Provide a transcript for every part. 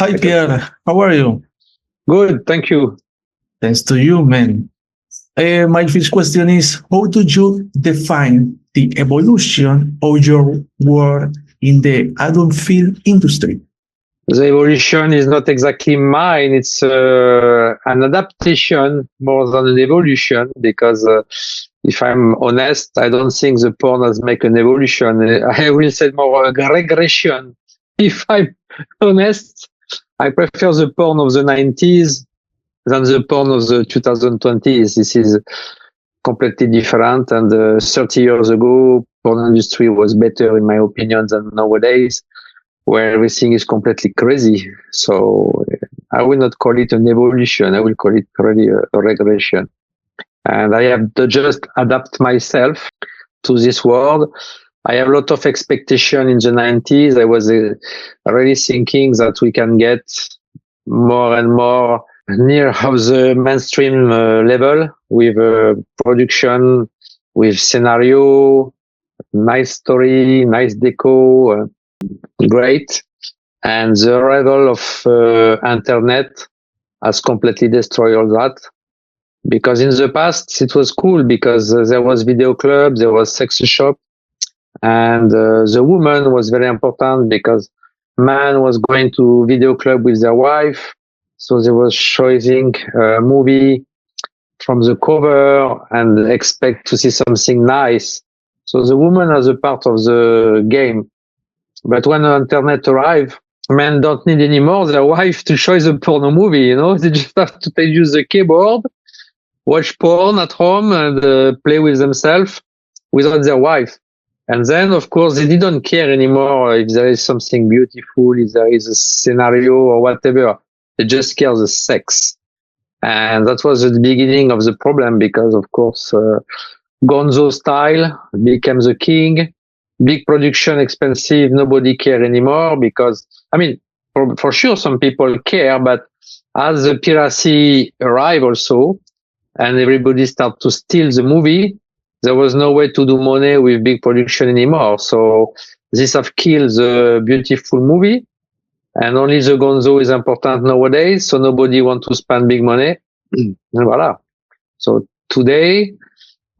Hi Pierre, how are you? Good, thank you. Thanks to you, man. My first question is, how do you define the evolution of your work in the adult film industry? The evolution is not exactly mine. It's an adaptation more than an evolution because if I'm honest, I don't think the porn has make an evolution. I will say more a regression. If I'm honest, I prefer the porn of the 90s than the porn of the 2020s. This is completely different. And 30 years ago, porn industry was better, in my opinion, than nowadays, where everything is completely crazy. So I will not call it an evolution. I will call it really a regression. And I have to just adapt myself to this world. I have a lot of expectation in the 90s. I was really thinking that we can get more and more near of the mainstream level with production, with scenario, nice story, nice deco, great. And the arrival of internet has completely destroyed all that. Because in the past, it was cool because there was video club, there was sex shop, and the woman was very important because man was going to video club with their wife. So they was showing a movie from the cover and expect to see something nice. So the woman was a part of the game. But when the internet arrived, men don't need anymore their wife to show the porno movie, you know? They just have to use the keyboard, watch porn at home and play with themselves without their wife. And then, of course, they didn't care anymore if there is something beautiful, if there is a scenario or whatever. They just care the sex. And that was the beginning of the problem because, of course, Gonzo style became the king. Big production, expensive, nobody care anymore because, I mean, for sure, some people care, but as the piracy arrived also, and everybody started to steal the movie, there was no way to do money with big production anymore. So this have killed the beautiful movie, and only the gonzo is important nowadays. So nobody want to spend big money. And voila. So today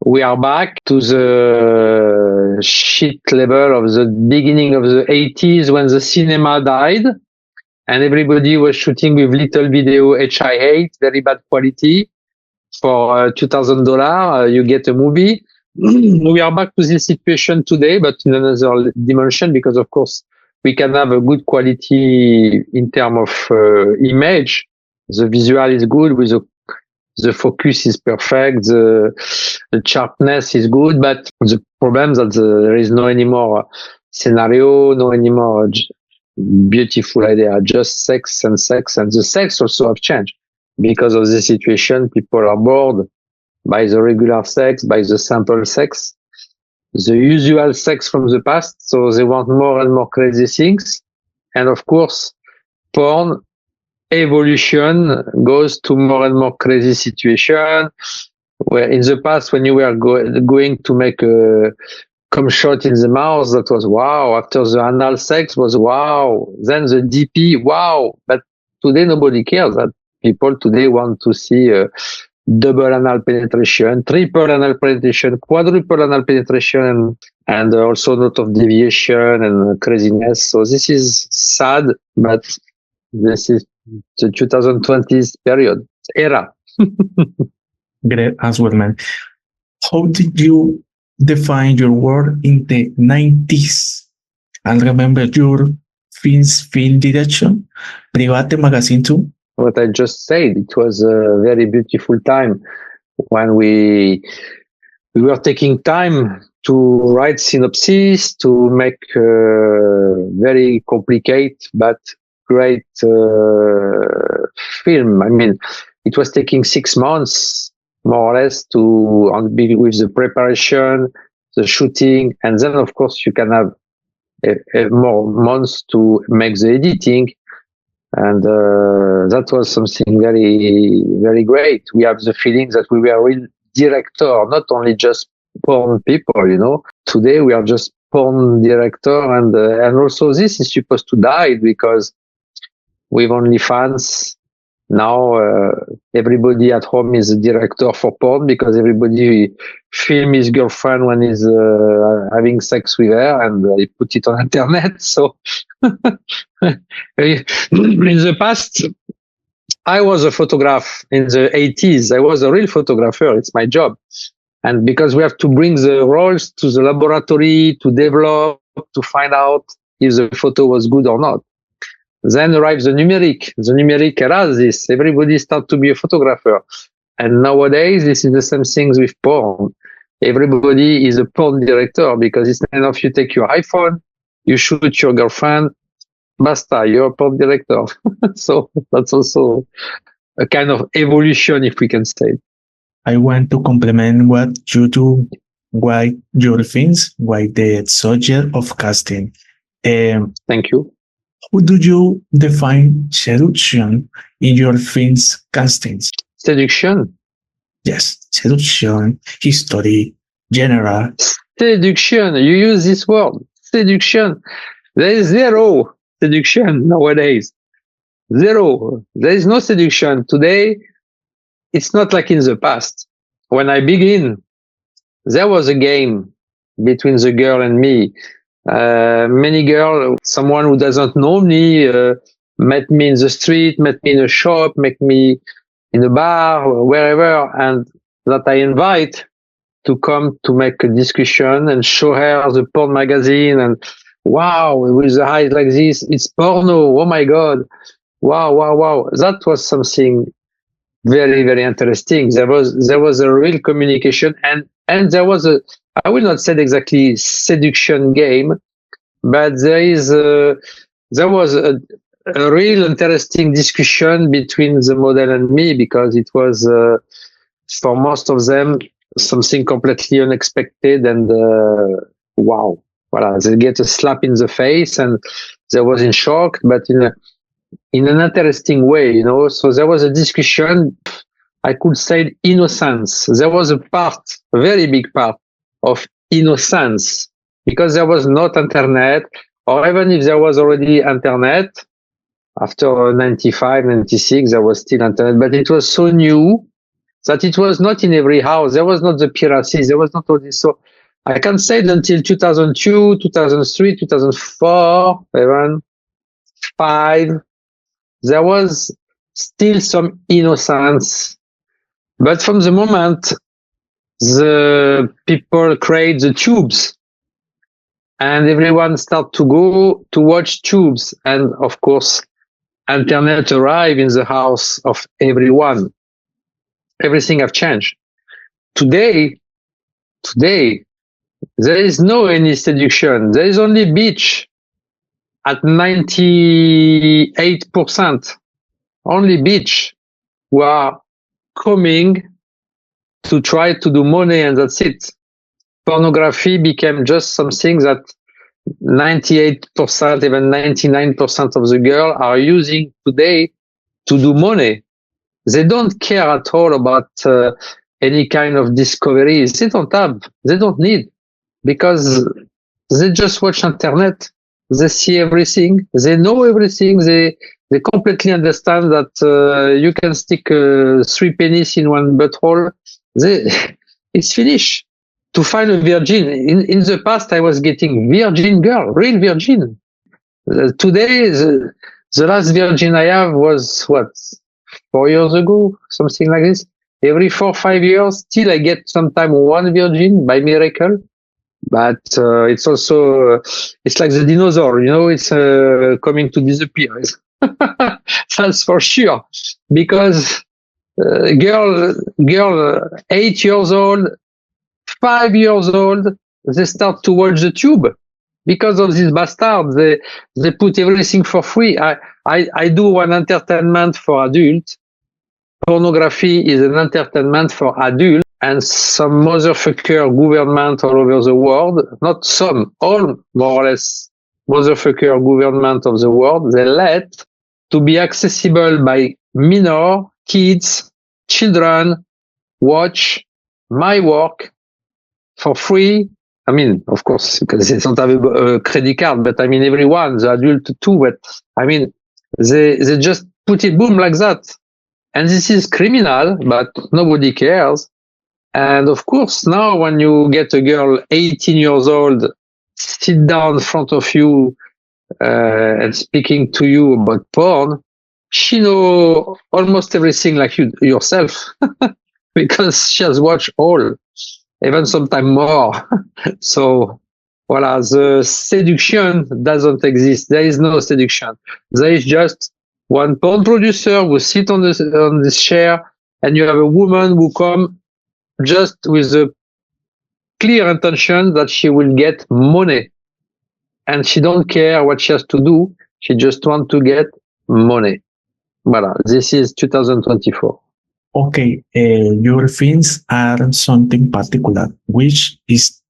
we are back to the shit level of the beginning of the 80s when the cinema died and everybody was shooting with little video HI8, very bad quality. For $2,000, you get a movie. We are back to this situation today, but in another dimension, because of course we can have a good quality in terms of image. The visual is good, with the focus is perfect, the sharpness is good, but the problem is that there is no anymore scenario, no anymore beautiful idea, just sex, and the sex also have changed. Because of the situation, people are bored by the regular sex, by the sample sex, the usual sex from the past. So they want more and more crazy things. And of course, porn evolution goes to more and more crazy situation. Where in the past, when you were going to make a cum shot in the mouth, that was wow. After the anal sex was wow. Then the DP, wow. But today nobody cares. That people today want to see double anal penetration, triple anal penetration, quadruple anal penetration, and also a lot of deviation and craziness. So this is sad, but this is the 2020s period, era. Great as well, man. How did you define your work in the 90s? And remember your film direction, Private Magazine too? What I just said, it was a very beautiful time when we were taking time to write synopsis, to make very complicated but great film. I mean, it was taking 6 months, more or less, with the preparation, the shooting, and then of course you can have more months to make the editing. And that was something very, very great. We have the feeling that we were real director, not only just porn people, you know. Today we are just porn director, and also this is supposed to die because with OnlyFans. Now everybody at home is a director for porn because everybody film his girlfriend when he's having sex with her and they put it on internet. So in the past, I was a photographer in the 80s. I was a real photographer. It's my job. And because we have to bring the rolls to the laboratory to develop, to find out if the photo was good or not. Then arrives the numeric. The numeric era, this. Everybody start to be a photographer. And nowadays, this is the same thing with porn. Everybody is a porn director because instead of you take your iPhone, you shoot your girlfriend, basta, you're a porn director. So that's also a kind of evolution, if we can say. I want to compliment what you do, why your films, why the subject of casting. Thank you. How do you define seduction in your film's castings? Seduction? Yes, seduction, history, genre. Seduction, you use this word. Seduction. There is zero seduction nowadays. Zero. There is no seduction. Today, it's not like in the past. When I begin, there was a game between the girl and me. Many girls, someone who doesn't know me, met me in the street, met me in a shop, met me in a bar, wherever, and that I invite to come to make a discussion and show her the porn magazine and wow, with the eyes like this, it's porno. Oh my God. Wow, wow, wow. That was something very, very interesting. There was a real communication and there was I will not say exactly seduction game, but there was a real interesting discussion between the model and me because it was, for most of them, something completely unexpected and, wow. Voilà, they get a slap in the face and they was in shock, but in an interesting way, you know. So there was a discussion, I could say innocence. There was a very big part of innocence because there was not internet, or even if there was already internet, after 95, 96, there was still internet, but it was so new that it was not in every house. There was not the piracy. There was not all this. So I can say that until 2002, 2003, 2004, even 5, there was still some innocence. But from the moment the people create the tubes and everyone start to go to watch tubes, and of course, internet arrive in the house of everyone. Everything have changed. Today, there is no any seduction. There is only beach at 98%. Only beach who are coming to try to do money, and that's it. Pornography became just something that 98%, even 99% of the girls are using today to do money. They don't care at all about any kind of discoveries. They don't need, because they just watch internet. They see everything. They know everything. They completely understand that you can stick 3 pennies in one butthole. It's finished. To find a virgin. In the past, I was getting virgin girl, real virgin. Today, the last virgin I have was 4 years ago, something like this. Every 4 or 5 years, still I get sometime one virgin by miracle. But it's also it's like the dinosaur, you know, it's coming to disappear. That's for sure, because girl 8 years old, 5 years old, they start to watch the tube because of these bastards. They put everything for free. I do one entertainment for adults. Pornography is an entertainment for adults, and some motherfucker government all over the world, not some, all more or less motherfucker government of the world, they let to be accessible by minor, kids, children, watch my work for free. I mean, of course, because they don't have a credit card, but I mean, everyone, the adult too, but I mean, They just put it boom like that. And this is criminal, but nobody cares. And of course, now when you get a girl 18 years old, sit down in front of you and speaking to you about porn, she know almost everything like you yourself because she has watched all, even sometimes more. So, voila, the seduction doesn't exist. There is no seduction. There is just one porn producer who sit on this chair, and you have a woman who come just with a clear intention that she will get money, and she don't care what she has to do. She just want to get money. Voilà, this is 2024. Okay, your films are something particular, which is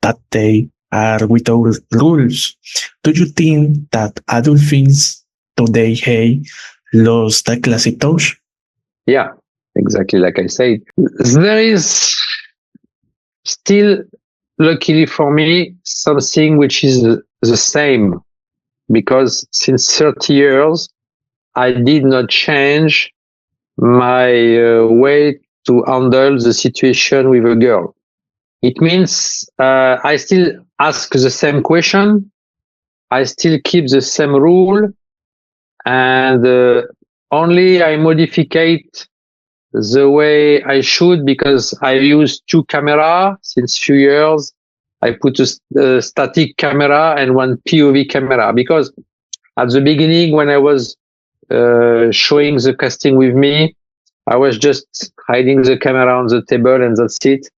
that they are without rules. Do you think that adult films today have lost the classic touch? Yeah, exactly like I said. There is still, luckily for me, something which is the same, because since 30 years, I did not change my way to handle the situation with a girl. It means I still ask the same question, I still keep the same rule, and only I modificate the way I shoot, because I use two camera since few years. I put a static camera and one POV camera, because at the beginning when I was showing the casting with me, I was just hiding the camera on the table and that's it.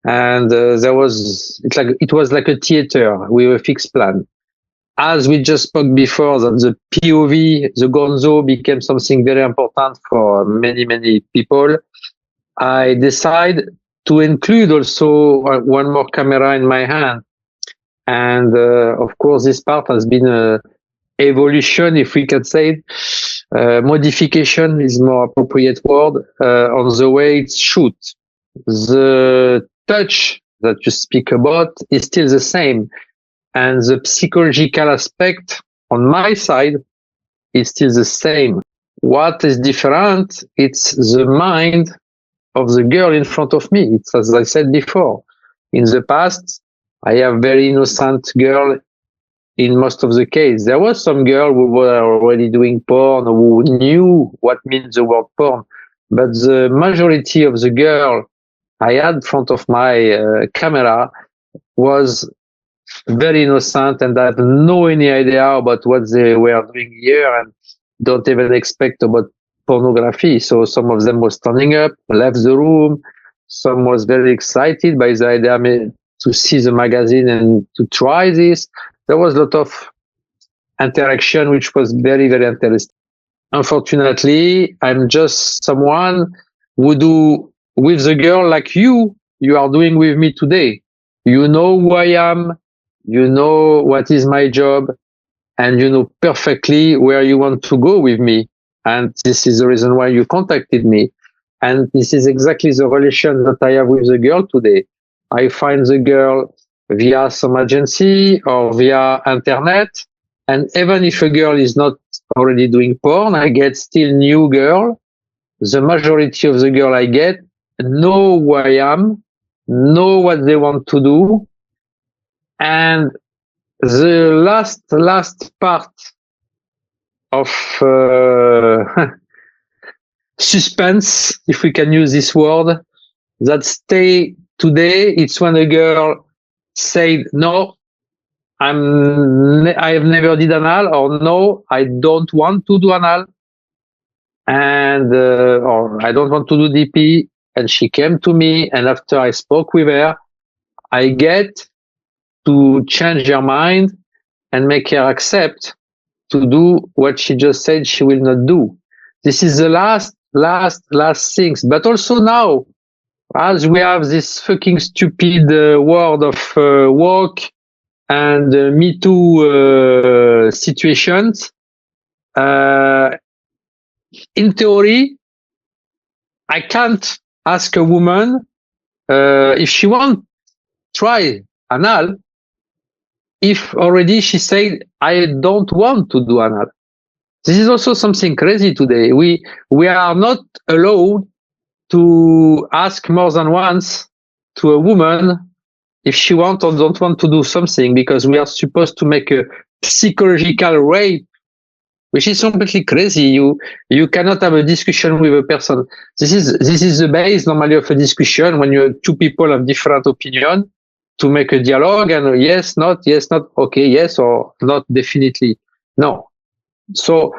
And it was like a theater with a fixed plan. As we just spoke before, that the POV, the gonzo, became something very important for many, many people. I decide to include also one more camera in my hand. And of course, this part has been a evolution, if we can say it. Modification is more appropriate word on the way it's shoot. The touch that you speak about is still the same, and the psychological aspect on my side is still the same. What is different? It's the mind of the girl in front of me. It's as I said before. In the past, I have very innocent girl. In most of the case, there was some girl who were already doing porn, who knew what means the word porn, but the majority of the girl I had in front of my camera was very innocent and had no any idea about what they were doing here, and don't even expect about pornography. So some of them was standing up, left the room. Some was very excited by the idea to see the magazine and to try this. There was a lot of interaction, which was very, very interesting. Unfortunately, I'm just someone who do with the girl like you are doing with me today. You know who I am, you know what is my job, and you know perfectly where you want to go with me. And this is the reason why you contacted me. And this is exactly the relation that I have with the girl today. I find the girl via some agency or via internet. And even if a girl is not already doing porn, I get still new girl. The majority of the girl I get know who I am, know what they want to do. And the last part of suspense, if we can use this word, that stay today, it's when a girl said, no, I have never did anal, or no, I don't want to do anal, and or I don't want to do DP, and she came to me, and after I spoke with her, I get to change her mind and make her accept to do what she just said she will not do. This is the last things. But also now, as we have this fucking stupid world of woke and Me Too situations, in theory, I can't ask a woman if she wants try anal, if already she said, I don't want to do anal. This is also something crazy today. We are not allowed to ask more than once to a woman if she wants or don't want to do something, because we are supposed to make a psychological rape, which is completely crazy. You cannot have a discussion with a person. This is the base normally of a discussion when you two people have different opinion, to make a dialogue and yes, not, okay, yes or not, definitely no. So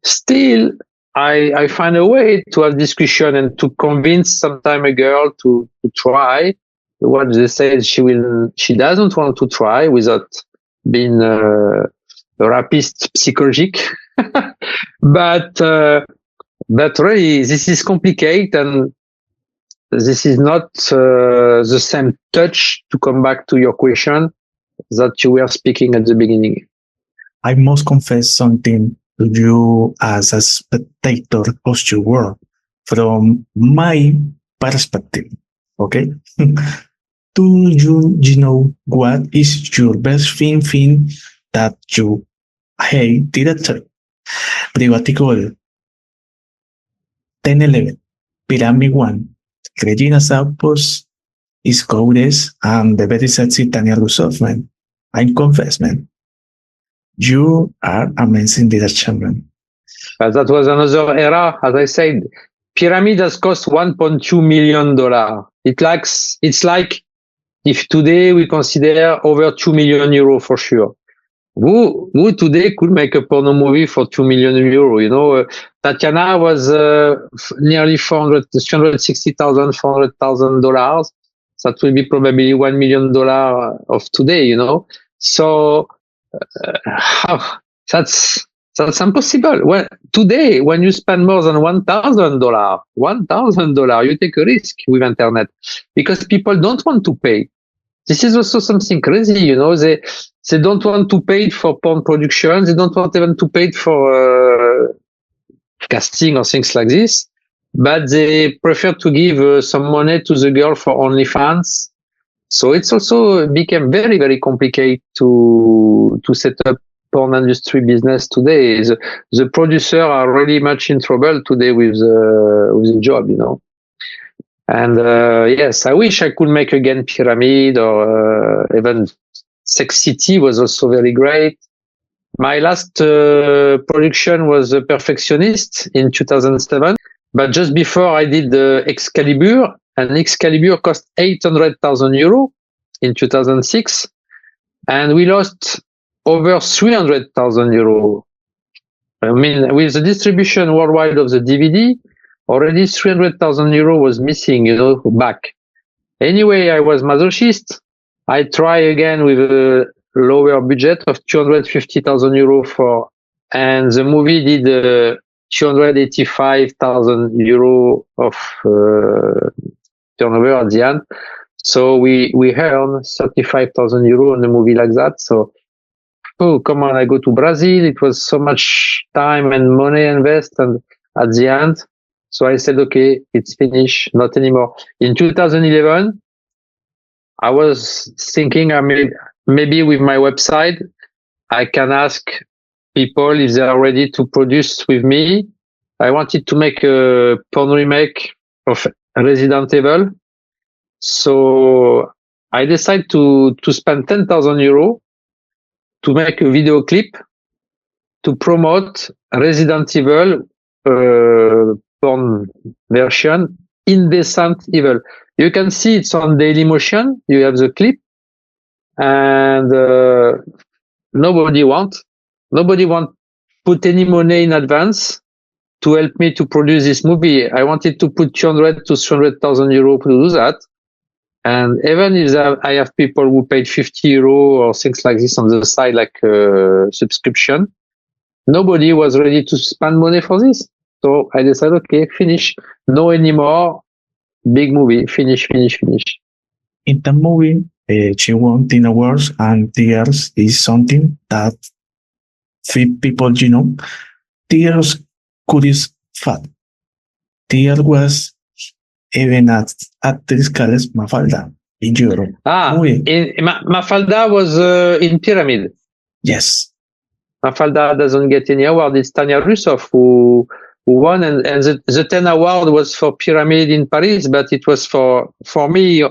still, I find a way to have discussion and to convince sometime a girl to try what they say she doesn't want to try, without being a rapist psychologique. but really, this is complicated, and this is not the same touch, to come back to your question, that you were speaking at the beginning. I must confess something to you as a spectator of your work from my perspective. Okay? Do you know what is your best thing that you hate director? Private Goal, 1011, Pyramid 1, Regina's Outpost, is Codes, and the very sexy Tanya Rusov, man. I confess, man. You are amazing director, man. But that was another era, as I said. Pyramid has cost $1.2 million. It's like if today we consider over 2 million euro for sure. Who today could make a porno movie for 2 million euro? You know, Tatiana was nearly $360,000, $400,000. That will be probably $1 million of today, you know. So that's impossible. Well, today, when you spend more than $1,000, you take a risk with internet, because people don't want to pay. This is also something crazy, you know. They don't want to pay for porn production. They don't want even to pay for casting or things like this. But they prefer to give some money to the girl for OnlyFans. So it's also become very, very complicated to set up porn industry business today. The producers are really much in trouble today with the job, you know. And yes, I wish I could make again Pyramid, or even Sex City was also very great. My last production was Perfectionist in 2007, but just before I did Excalibur, and Excalibur cost 800,000 euro in 2006, and we lost over 300,000 euro. I mean, with the distribution worldwide of the DVD, already 300,000 euro was missing, you know, back. Anyway, I was masochist. I try again with a lower budget of 250,000 euro and the movie did 285,000 euro of turnover at the end. So we earned 35,000 euro on a movie like that. So, oh, come on, I go to Brazil. It was so much time and money invest, and at the end, so I said, okay, it's finished, not anymore. In 2011, I was thinking, maybe with my website, I can ask people if they are ready to produce with me. I wanted to make a porn remake of Resident Evil. So I decided to spend 10,000 euros to make a video clip to promote Resident Evil porn version, Indecent Evil. You can see it's on Dailymotion. You have the clip, and nobody want put any money in advance to help me to produce this movie. I wanted to put 200 to 300,000 euro to do that. And even if I have people who paid 50 euro or things like this on the side, like subscription, nobody was ready to spend money for this. So I decided, okay, finish. No anymore. Big movie. Finish. In the movie, she won 10 awards, and Tears is something that few people, you know. Tears curious fact. Tears was even at this called Mafalda in Europe. Mafalda was in Pyramid. Yes. Mafalda doesn't get any award. It's Tanya Rusov who won, and the 10 award was for Pyramid in Paris, but it was for me.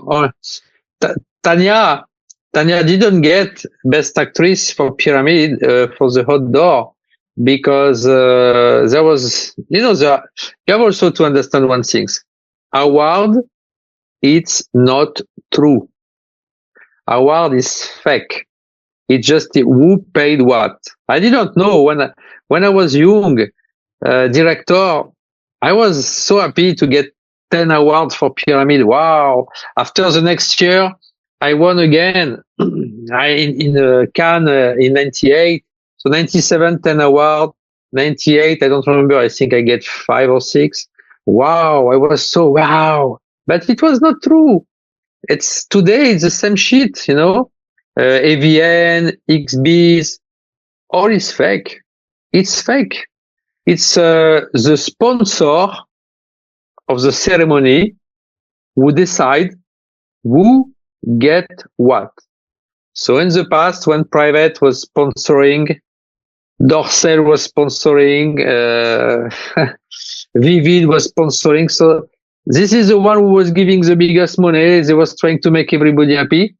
Tanya didn't get Best Actress for Pyramid for the Hot Door because there was, you have also to understand one thing. Award, it's not true. Award is fake. It's just who paid what. I didn't know when I was young, director. I was so happy to get 10 awards for Pyramid. Wow! After the next year, I won again. in Cannes in '98. So '97, 10 award. '98, I don't remember. I think I get 5 or 6. Wow! I was so wow, but it was not true. It's today. It's the same shit, AVN, XBs, all is fake. It's fake. It's the sponsor of the ceremony who decide who get what. So in the past, when Private was sponsoring, Dorsel was sponsoring, Vivid was sponsoring. So this is the one who was giving the biggest money. They was trying to make everybody happy.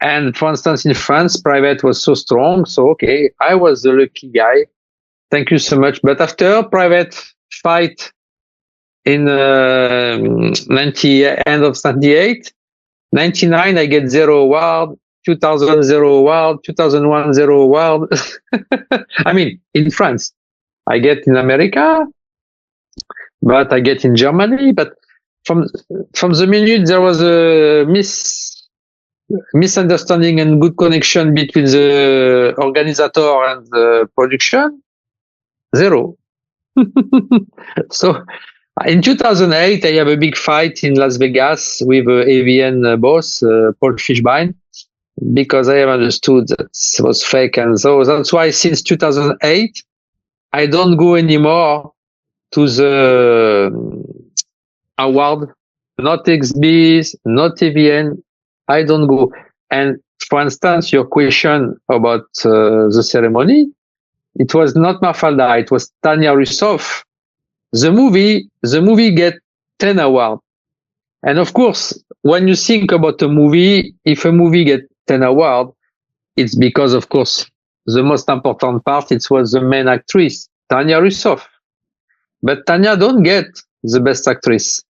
And for instance, in France, Private was so strong. So, okay, I was the lucky guy. Thank you so much. But after Private fight in end of 98, 99, I get 0 award, 2000, 0 award, 2001, 0 award. I mean, in France, I get in America, but I get in Germany. But from the minute there was a misunderstanding and good connection between the organizer and the production, 0. So in 2008, I have a big fight in Las Vegas with AVN boss, Paul Fishbein, because I have understood that it was fake. And so that's why since 2008, I don't go anymore to the award, not XBs, not AVN. I don't go. And for instance, your question about the ceremony, it was not Mafalda, it was Tanya Rusov. The movie get 10 awards. And of course, when you think about a movie, if a movie get 10 awards, it's because, of course, the most important part, it was the main actress, Tanya Rusov. But Tanya don't get the best actress.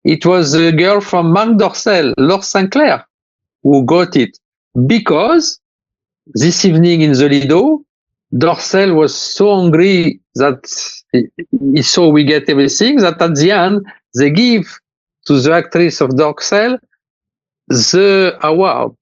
It was the girl from Manque d'Orsel, Laure Sinclair, who got it. Because this evening in the Lido, Dorsel was so angry that he saw we get everything, that at the end, they give to the actress of Dorsel the award.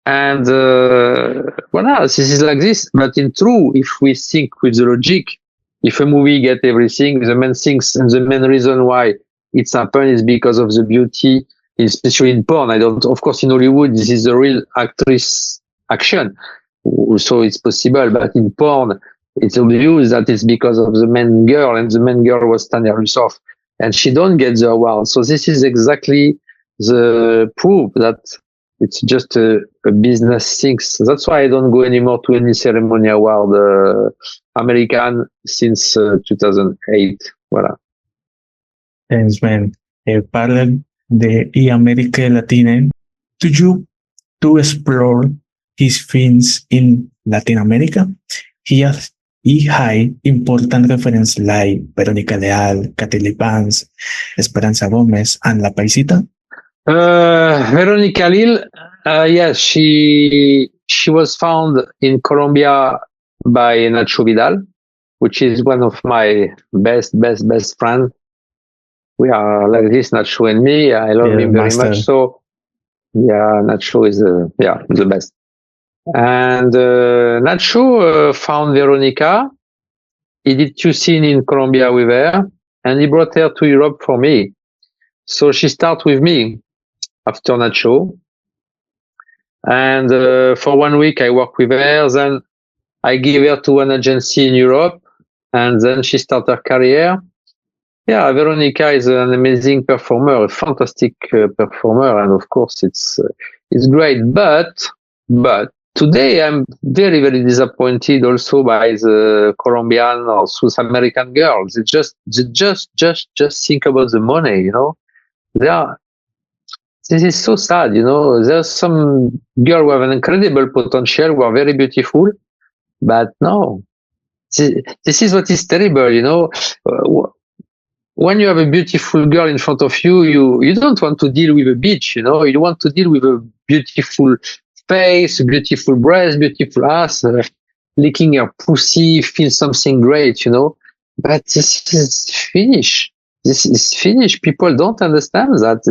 And voila, this is like this. But in true, if we think with the logic, if a movie get everything, the main things and the main reason why it's happened is because of the beauty, especially in porn. Of course, in Hollywood, this is the real actress action. So it's possible, but in porn, it's obvious that it's because of the main girl, and the main girl was Tanya Rusov, and she don't get the award. So this is exactly the proof that it's just a business thing. So that's why I don't go anymore to any ceremony award American since 2008. Voilà. Thanks, man. Parallel de América Latina, do you to explore his films in Latin America? He has high important references like Verónica Leal, Kately Vance, Esperanza Gómez, and La Paisita. Verónica Leal, yes, she was found in Colombia by Nacho Vidal, which is one of my best friends. We are like this, Nacho and me. I love him very much. So, yeah, Nacho is the best. And Nacho found Veronica. He did 2 scenes in Colombia with her, and he brought her to Europe for me. So she started with me after Nacho. And for 1 week, I worked with her. Then I gave her to an agency in Europe, and then she started her career. Yeah, Veronica is an amazing performer, a fantastic performer, and of course it's great. But today I'm very, very disappointed also by the Colombian or South American girls. Just think about the money, you know. This is so sad, you know. There's some girl who have an incredible potential, who are very beautiful, but no. This is what is terrible, you know. When you have a beautiful girl in front of you, you don't want to deal with a bitch, you know. You want to deal with a beautiful face, beautiful breast, beautiful ass, licking your pussy, feel something great, you know. But this is finished. This is finished. People don't understand that.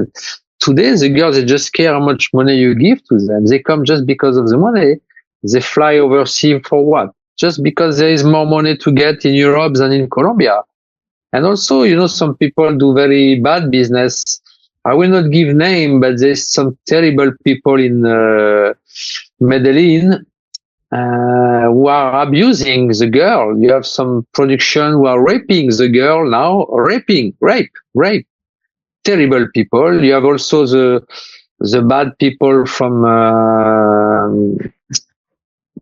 Today, the girls, they just care how much money you give to them. They come just because of the money. They fly overseas for what? Just because there is more money to get in Europe than in Colombia. And also, you know, some people do very bad business. I will not give name, but there's some terrible people in Medellin who are abusing the girl. You have some production who are raping the girl now. Rape. Terrible people. You have also the bad people from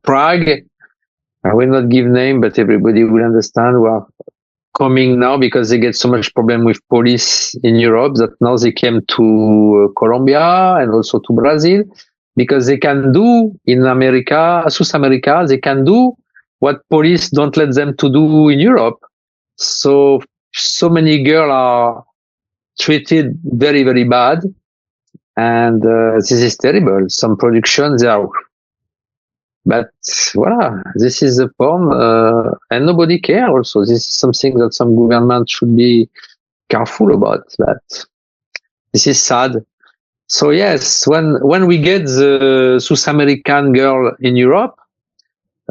Prague. I will not give name, but everybody will understand who are coming now because they get so much problem with police in Europe that now they came to Colombia and also to Brazil because they can do in America, South America, they can do what police don't let them to do in Europe. So many girls are treated very, very bad. And this is terrible. Some productions are, but voila, this is the porn, and nobody care also. This is something that some government should be careful about, but this is sad. So yes, when we get the South American girl in Europe,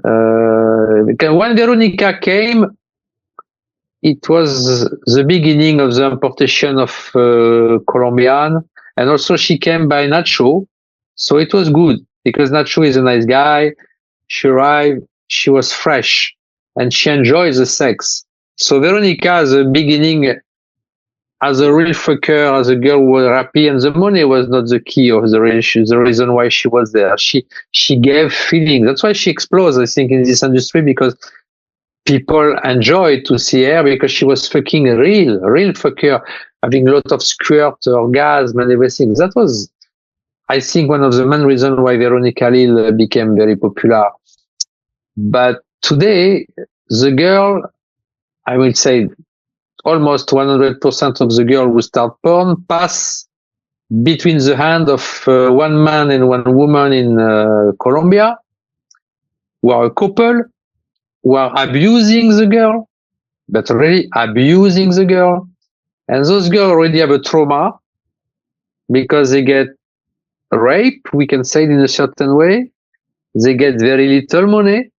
when Veronica came, it was the beginning of the importation of Colombian, and also she came by Nacho, so it was good because Nacho is a nice guy. She arrived, she was fresh, and she enjoyed the sex. So Veronica, as a beginning, as a real fucker, as a girl who was happy, and the money was not the key of the relationship, the reason why she was there. She gave feeling. That's why she explodes, I think, in this industry, because people enjoyed to see her because she was fucking a real fucker, having a lot of squirt, orgasm, and everything. That was, I think, one of the main reasons why Veronica Lil became very popular. But today, the girl, I will say almost 100% of the girl who start porn pass between the hand of one man and one woman in Colombia, who are a couple, who are abusing the girl, but really abusing the girl. And those girls already have a trauma because they get rape, we can say it in a certain way. They get very little money.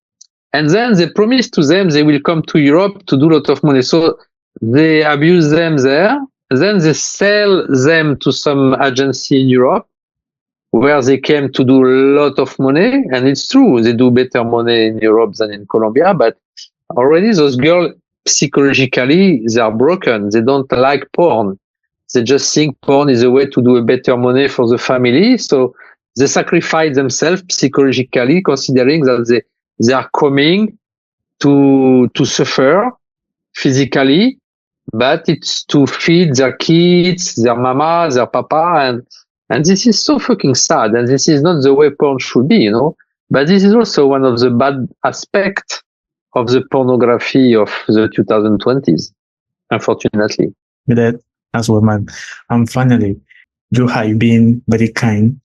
And then they promise to them they will come to Europe to do a lot of money. So they abuse them there. Then they sell them to some agency in Europe where they came to do a lot of money. And it's true, they do better money in Europe than in Colombia. But already those girls, psychologically, they are broken. They don't like porn. They just think porn is a way to do a better money for the family. So they sacrifice themselves psychologically, considering that they are coming to suffer physically, but it's to feed their kids, their mama, their papa, and this is so fucking sad. And this is not the way porn should be, you know. But this is also one of the bad aspects of the pornography of the 2020s, unfortunately. That as well, man. And finally, you have been very kind.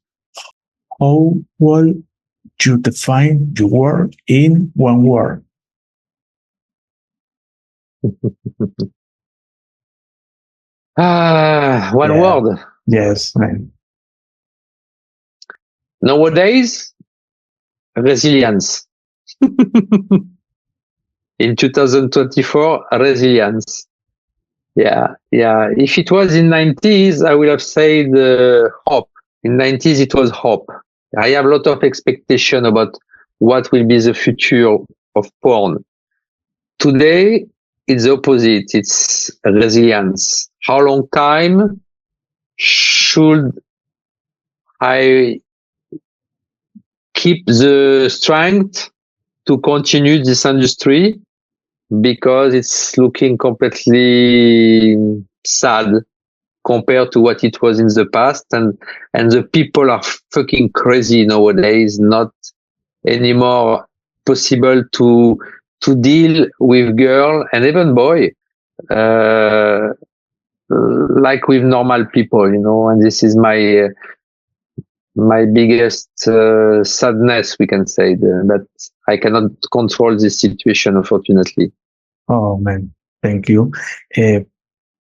How will you define your word in one word? One word. Yes, man. Nowadays, resilience. In 2024, resilience. Yeah. If it was in 90s, I would have said hope. In 90s, it was hope. I have a lot of expectation about what will be the future of porn. Today, it's the opposite. It's resilience. How long time should I keep the strength to continue this industry because it's looking completely sad compared to what it was in the past. And the people are fucking crazy nowadays, not anymore possible to deal with girl and even boy, like with normal people, and this is my biggest sadness, we can say, that I cannot control this situation, unfortunately. Oh man, thank you.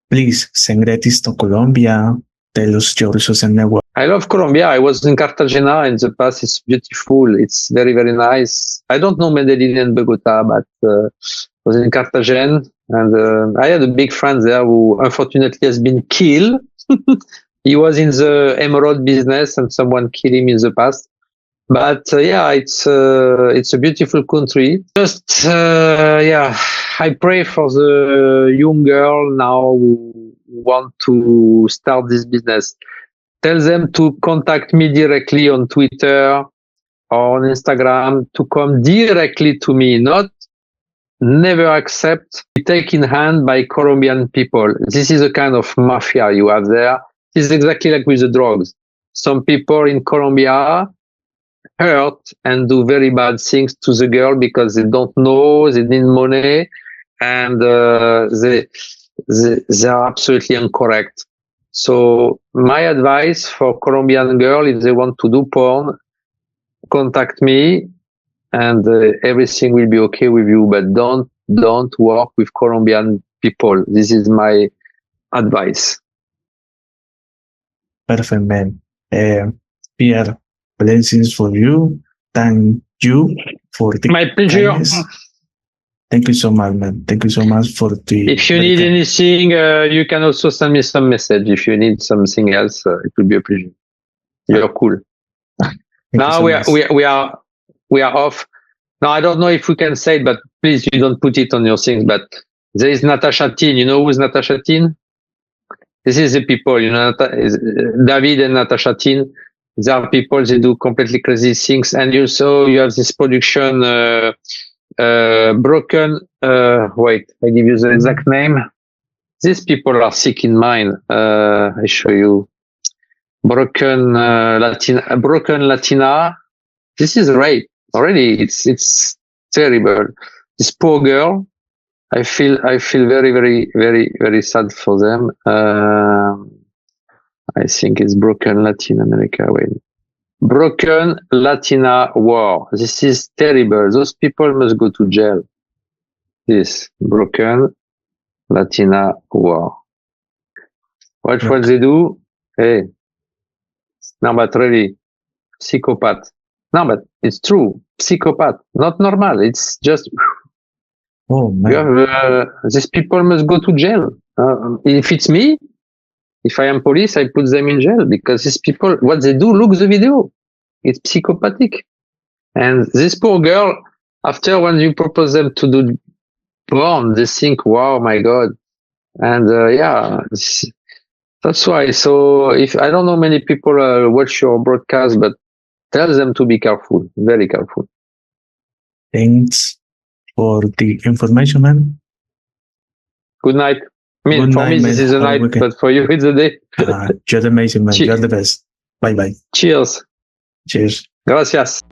Please send greetings to Colombia. Tell us your social network. I love Colombia. I was in Cartagena in the past. It's beautiful. It's very, very nice. I don't know Medellin and Bogota, but I was in Cartagena, and I had a big friend there who unfortunately has been killed. He was in the emerald business and someone killed him in the past. But yeah, it's a beautiful country. Just I pray for the young girl now who want to start this business. Tell them to contact me directly on Twitter or on Instagram, to come directly to me, never accept be taken in hand by Colombian people. This is a kind of mafia you have there. It's exactly like with the drugs. Some people in Colombia hurt and do very bad things to the girl because they don't know, they need money, and they are absolutely incorrect. So my advice for Colombian girl, if they want to do porn, contact me, and everything will be okay with you. But don't work with Colombian people. This is my advice. Perfect, man. Pierre, blessings for you. Thank you for the My pleasure. kindness. Thank you so much, man. Thank you so much for the. If you need anything, you can also send me some message. If you need something else, it will be a pleasure. You're cool. Now we are off. Now I don't know if we can say it, but please, you don't put it on your things. But there is Natasha Tin. You know who's Natasha Tin? This is the people, David and Natasha Tin. They are people, they do completely crazy things. And you have this production, Broken, wait, I give you the exact name. These people are sick in mind. I show you. Broken Latina. This is rape. Already, it's terrible. This poor girl, I feel very, very, very, very sad for them. I think it's Broken Latin America. Wait. Broken Latina War. This is terrible. Those people must go to jail. This Broken Latina War. Watch what they do. Hey. No, but really, psychopath. No, but it's true. Psychopath. Not normal. It's just... Oh, man. These people must go to jail. If it's me, if I am police, I put them in jail because these people, what they do, look the video. It's psychopathic. And this poor girl, after when you propose them to do porn, they think, wow, my God. And that's why. So if I don't know many people watch your broadcast, but tell them to be careful, very careful. Thanks for the information, man. Good night. I mean, Good for night, me, this man. is a night, but for you, it's a day. You're amazing, man. You're the best. Bye-bye. Cheers. Cheers. Gracias.